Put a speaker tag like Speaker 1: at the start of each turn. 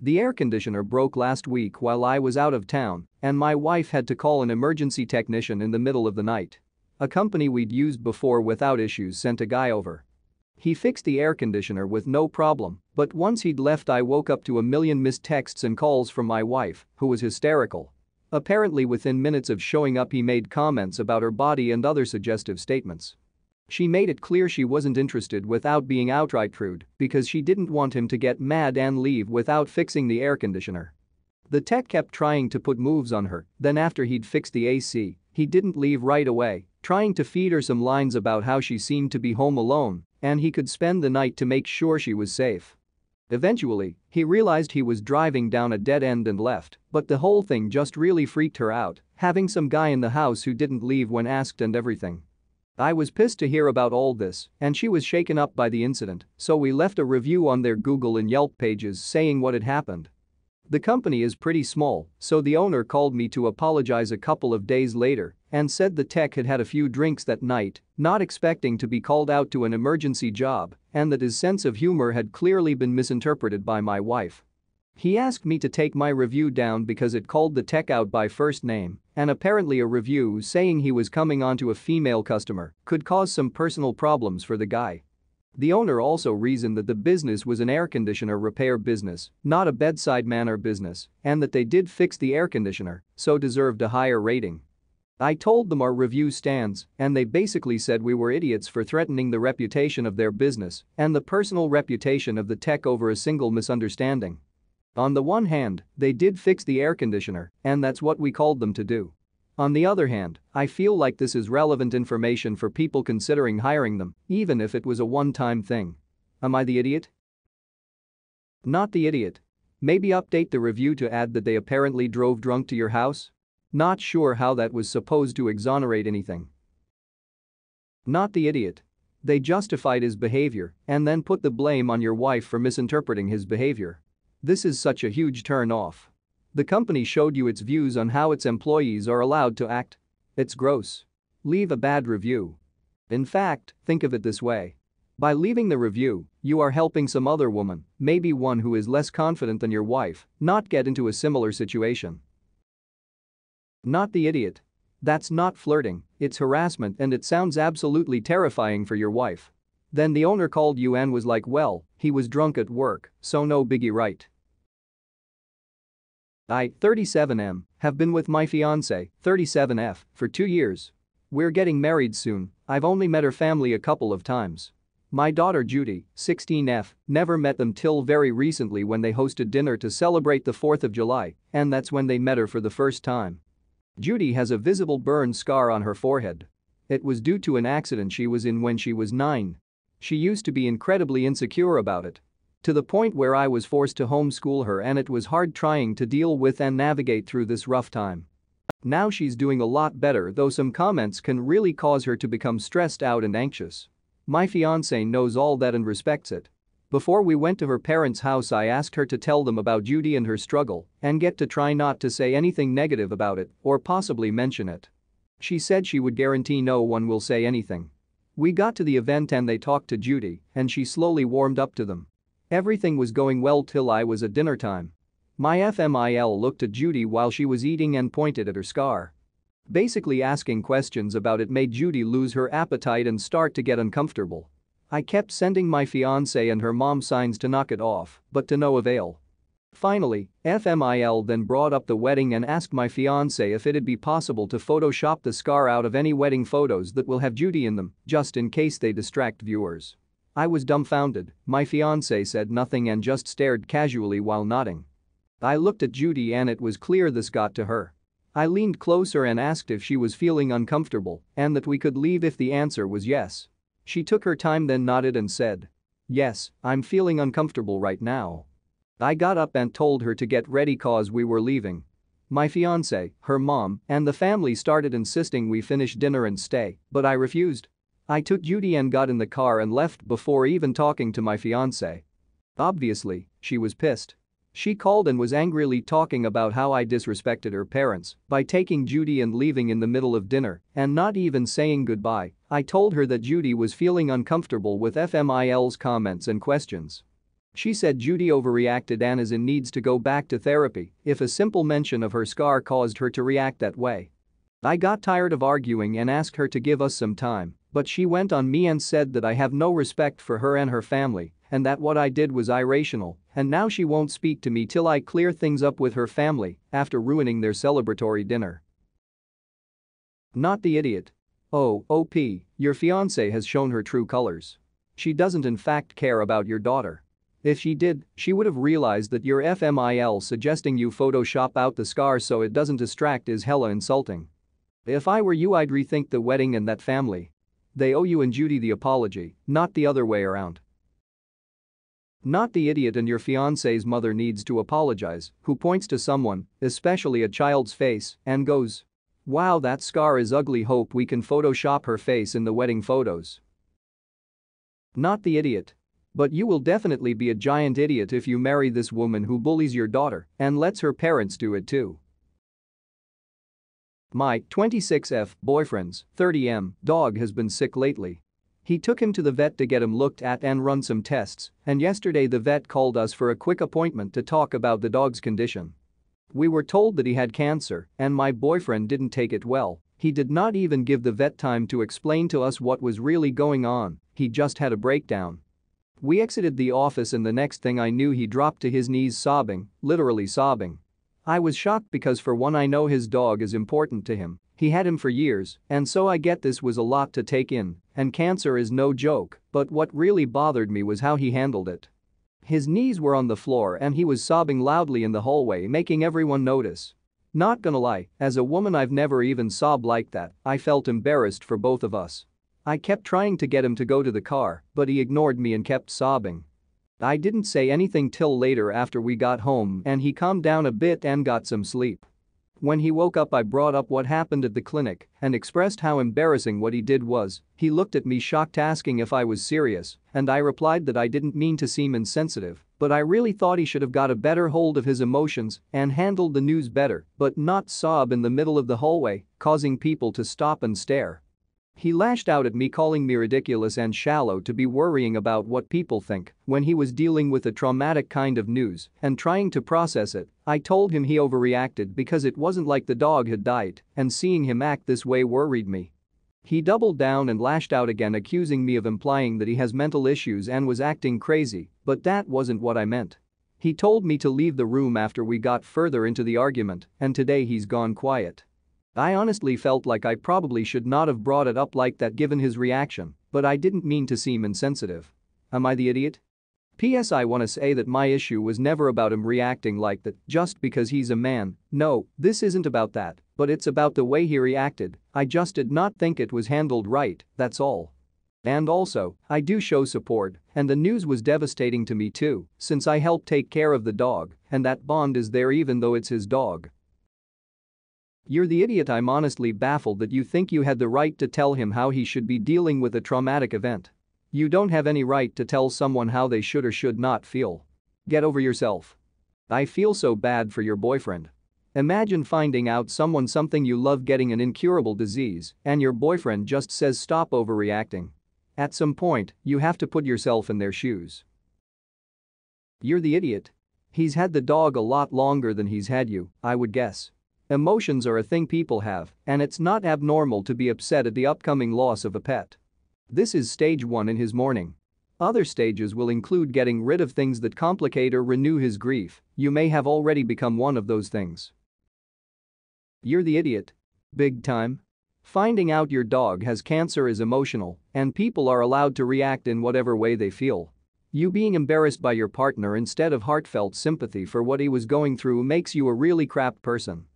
Speaker 1: The air conditioner broke last week while I was out of town, and my wife had to call an emergency technician in the middle of the night. A company we'd used before without issues sent a guy over. He fixed the air conditioner with no problem, but once he'd left I woke up to a million missed texts and calls from my wife, who was hysterical. Apparently within minutes of showing up he made comments about her body and other suggestive statements. She made it clear she wasn't interested without being outright rude because she didn't want him to get mad and leave without fixing the air conditioner. The tech kept trying to put moves on her, then after he'd fixed the AC, he didn't leave right away, trying to feed her some lines about how she seemed to be home alone and he could spend the night to make sure she was safe. Eventually, he realized he was driving down a dead end and left, but the whole thing just really freaked her out, having some guy in the house who didn't leave when asked and everything. I was pissed to hear about all this, and she was shaken up by the incident, so we left a review on their Google and Yelp pages saying what had happened. The company is pretty small, so the owner called me to apologize a couple of days later and said the tech had had a few drinks that night, not expecting to be called out to an emergency job, and that his sense of humor had clearly been misinterpreted by my wife. He asked me to take my review down because it called the tech out by first name, and apparently a review saying he was coming onto a female customer could cause some personal problems for the guy. The owner also reasoned that the business was an air conditioner repair business, not a bedside manner business, and that they did fix the air conditioner, so deserved a higher rating. I told them our review stands, and they basically said we were idiots for threatening the reputation of their business and the personal reputation of the tech over a single misunderstanding. On the one hand, they did fix the air conditioner, and that's what we called them to do. On the other hand, I feel like this is relevant information for people considering hiring them, even if it was a one-time thing. Am I the idiot? Not the idiot. Maybe update the review to add that they apparently drove drunk to your house? Not sure how that was supposed to exonerate anything. Not the idiot. They justified his behavior and then put the blame on your wife for misinterpreting his behavior. This is such a huge turn-off. The company showed you its views on how its employees are allowed to act. It's gross. Leave a bad review. In fact, think of it this way. By leaving the review, you are helping some other woman, maybe one who is less confident than your wife, not get into a similar situation. Not the idiot. That's not flirting, it's harassment and it sounds absolutely terrifying for your wife. Then the owner called you and was like, well, he was drunk at work, so no biggie, right? I, 37M, have been with my fiancé, 37F, for 2 years. We're getting married soon. I've only met her family a couple of times. My daughter Judy, 16F, never met them till very recently when they hosted dinner to celebrate the 4th of July, and that's when they met her for the first time. Judy has a visible burn scar on her forehead. It was due to an accident she was in when she was 9. She used to be incredibly insecure about it. To the point where I was forced to homeschool her and it was hard trying to deal with and navigate through this rough time. Now she's doing a lot better, though some comments can really cause her to become stressed out and anxious. My fiancé knows all that and respects it. Before we went to her parents' house I asked her to tell them about Judy and her struggle and get to try not to say anything negative about it or possibly mention it. She said she would guarantee no one will say anything. We got to the event and they talked to Judy and she slowly warmed up to them. Everything was going well till I was at dinner time. My FMIL looked at Judy while she was eating and pointed at her scar. Basically asking questions about it made Judy lose her appetite and start to get uncomfortable. I kept sending my fiancé and her mom signs to knock it off, but to no avail. Finally, FMIL then brought up the wedding and asked my fiancé if it'd be possible to Photoshop the scar out of any wedding photos that will have Judy in them, just in case they distract viewers. I was dumbfounded. My fiancé said nothing and just stared casually while nodding. I looked at Judy and it was clear this got to her. I leaned closer and asked if she was feeling uncomfortable and that we could leave if the answer was yes. She took her time then nodded and said, "Yes, I'm feeling uncomfortable right now." I got up and told her to get ready cause we were leaving. My fiancé, her mom, and the family started insisting we finish dinner and stay, but I refused. I took Judy and got in the car and left before even talking to my fiancé. Obviously, she was pissed. She called and was angrily talking about how I disrespected her parents by taking Judy and leaving in the middle of dinner and not even saying goodbye. I told her that Judy was feeling uncomfortable with FMIL's comments and questions. She said Judy overreacted and is in needs to go back to therapy if a simple mention of her scar caused her to react that way. I got tired of arguing and asked her to give us some time, but she went on me and said that I have no respect for her and her family and that what I did was irrational, and now she won't speak to me till I clear things up with her family after ruining their celebratory dinner. Not the idiot. Oh, OP, your fiancé has shown her true colors. She doesn't in fact care about your daughter. If she did, she would have realized that your FMIL suggesting you Photoshop out the scar so it doesn't distract is hella insulting. If I were you, I'd rethink the wedding and that family. They owe you and Judy the apology, not the other way around. Not the idiot, and your fiancé's mother needs to apologize, who points to someone, especially a child's face, and goes, "Wow, that scar is ugly, hope we can Photoshop her face in the wedding photos." Not the idiot. But you will definitely be a giant idiot if you marry this woman who bullies your daughter and lets her parents do it too. My 26F boyfriend's 30M dog has been sick lately. He took him to the vet to get him looked at and run some tests, and yesterday the vet called us for a quick appointment to talk about the dog's condition. We were told that he had cancer, and my boyfriend didn't take it well. He did not even give the vet time to explain to us what was really going on, he just had a breakdown. We exited the office and the next thing I knew he dropped to his knees sobbing, literally sobbing. I was shocked because for one, I know his dog is important to him, he had him for years, and so I get this was a lot to take in, and cancer is no joke, but what really bothered me was how he handled it. His knees were on the floor and he was sobbing loudly in the hallway, making everyone notice. Not gonna lie, as a woman I've never even sobbed like that. I felt embarrassed for both of us. I kept trying to get him to go to the car, but he ignored me and kept sobbing. I didn't say anything till later after we got home and he calmed down a bit and got some sleep. When he woke up, I brought up what happened at the clinic and expressed how embarrassing what he did was. He looked at me shocked, asking if I was serious, and I replied that I didn't mean to seem insensitive, but I really thought he should have got a better hold of his emotions and handled the news better, but not sob in the middle of the hallway, causing people to stop and stare. He lashed out at me, calling me ridiculous and shallow to be worrying about what people think when he was dealing with a traumatic kind of news and trying to process it. I told him he overreacted because it wasn't like the dog had died, and seeing him act this way worried me. He doubled down and lashed out again, accusing me of implying that he has mental issues and was acting crazy, but that wasn't what I meant. He told me to leave the room after we got further into the argument, and today he's gone quiet. I honestly felt like I probably should not have brought it up like that given his reaction, but I didn't mean to seem insensitive. Am I the idiot? P.S. I want to say that my issue was never about him reacting like that just because he's a man. No, this isn't about that, but it's about the way he reacted. I just did not think it was handled right, that's all. And also, I do show support, and the news was devastating to me too, since I helped take care of the dog, and that bond is there even though it's his dog. You're the idiot. I'm honestly baffled that you think you had the right to tell him how he should be dealing with a traumatic event. You don't have any right to tell someone how they should or should not feel. Get over yourself. I feel so bad for your boyfriend. Imagine finding out something you love getting an incurable disease and your boyfriend just says stop overreacting. At some point, you have to put yourself in their shoes. You're the idiot. He's had the dog a lot longer than he's had you, I would guess. Emotions are a thing people have, and it's not abnormal to be upset at the upcoming loss of a pet. This is stage 1 in his mourning. Other stages will include getting rid of things that complicate or renew his grief. You may have already become one of those things. You're the idiot. Big time. Finding out your dog has cancer is emotional, and people are allowed to react in whatever way they feel. You being embarrassed by your partner instead of heartfelt sympathy for what he was going through makes you a really crap person.